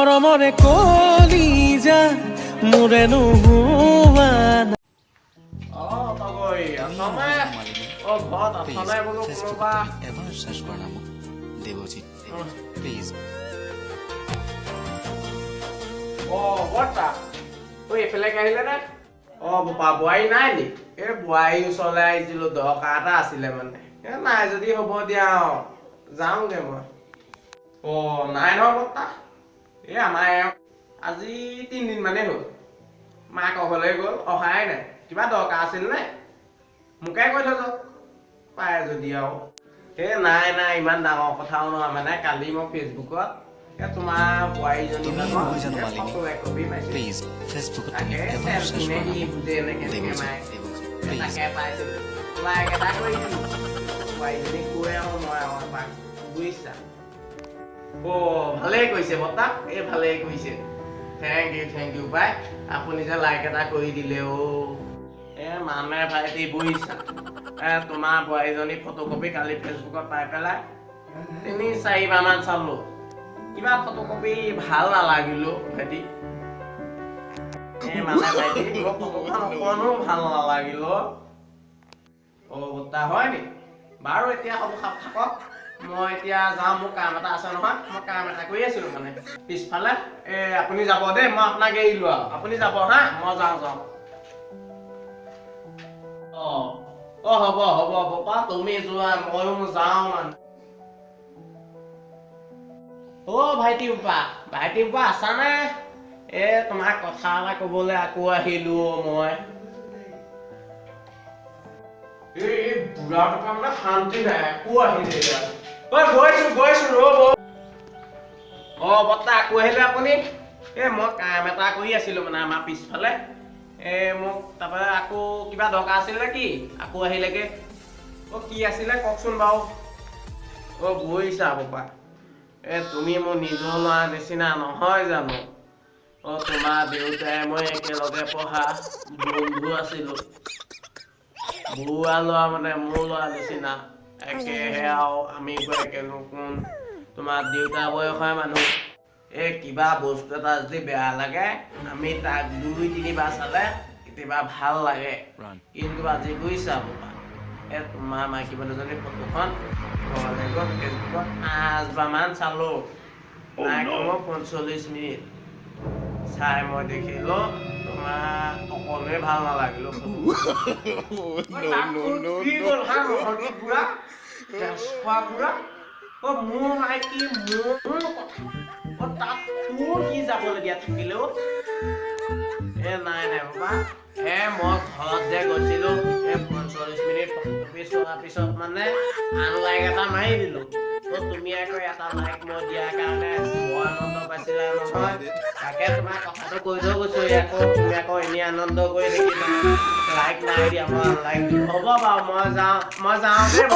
মৰমৰে কলিজা মোৰে নোহোৱা তগৈ আছনে ঘৰত আছনে বোলো কোনোবা এবাৰ শ্বাস কৰা নাম দেৱজিৎ প্লিজ বৰ্তা এইফালে আহিলে নে বোপা বোৱাৰী নাই নি এই বোৱাৰী ওচৰলৈ আহিছিলো দৰকাৰ এটা আছিলে মানে নাই যদি হ'ব দিয়া যাওঁগে মই নাই নহয় বৰ্তা এই আমাৰ আজি 3 দিন মানেই হ'ল মাক ঘৰলৈ গ'ল অহাই নাই কিবা দৰকাৰ আছিল নে মোকে কৈ থৈ যাওক পায় যদি আৰু নাই ইমান ডাঙৰ কথাও নহয় মানে কালি মই ফেচবুকত তোমাৰ বোৱাৰীজনী কপি পাইছিলো প্লিজ ফেচবুকত তাকে চেলফিনে দি বুজে এনেকে তাকে পাইছিলো লাইক এটা কৰি দিলো বোৱাৰীজনীক কৈ আহোঁ মই এপাক বুজিছা ভালেই কৈছে বৰ্তা ভালেই কৈছে থেংক ইউ পাই আপুনি যে লাইক এটা কৰি দিলে মানুহে ভাইটি বুজিছা তোমাৰ বোৱাৰীজনী ফটোকপি কালি ফেচবুকত পাই পেলাই 3-4 মান চালো কিবা ফটোকপি ভাল নালাগিলো ভাইটি মানে ভাইটি ফটোখন অকণো ভাল নালাগিল বৰ্তা হয় নি বাৰু এতিয়া হ'ব থাকক মই এতিয়া যাওঁ মোৰ কাম এটা আছে নহয় মই কাম এটা কৰি আছিলো মানে পিছফালে আপুনি যাব দেই মই আপোনাক এৰিলো আৰু আপুনি যাব হা মই যাওঁ হ'ব বাপা তুমি যোৱা ময়ো যাওঁ মানে ভাইটি বাপা আছানে তোমাক কথা এটা কবলৈ আকৌ আহিলো মই বুঢ়া টকা মানে শান্তি নাই আকৌ আহিলে গৈছো ৰ'ব বৰ্তা আকৌ আহিলে আপুনি মই কাম এটা কৰি আছিলো মানে আমাৰ পিছফালে মোক তাৰপৰা আকৌ কিবা দৰকাৰ আছিল নে কি আকৌ আহিলেগে কি আছিলে কওকচোন বাৰু বুজিছা বাপা তুমি মোৰ নিজৰ ল'ৰা নিচিনা নহয় জানো তোমাৰ দেউতাই মই একেলগে পঢ়া বন্ধু আছিলো বুঢ়া ল'ৰা মানে মোৰ ল'ৰা নিচিনা একেহে আৰু আমি একেনো কোন তোমাৰ দেউতা বয়সৰ মানুহ কিবা বস্তু এটা যদি বেয়া লাগে আমি তাক 2-3 বাৰ চালে কেতিয়াবা ভাল লাগে কিন্তু আজি বুজিছা বাবা তোমাৰ মাইকী মানুহজনীৰ ফটোখন ঘৰলৈ গৈ ফেচবুকত 5 বাৰ মান চালো নাই কমেও 45 মিনিট চাই মই দেখিলো তোমাৰ অকণে ভাল নালাগিল মোৰ মাইকী মোৰ কথা তাত তোৰ কি যাবলগীয়া থাকিলেও নাই বাবা মই ঘৰত যে গৈছিলো 45 মিনিট ফটোকপি চোৱাৰ পিছত মানে আনলাইক এটা মাৰি দিলো তুমি আকৌ এটা লাইক মই দিয়াৰ কাৰণে বৰ আনন্দ পাইছিলা নহয় তাকে তোমাৰ কথাটো কৈ থৈ গৈছো তুমি আকৌ এনেই আনন্দ কৰি দেখিলা লাইক মাৰি দিয়া মই আনলাইক দিলো হ'ব বাৰু মই যাওঁ দেই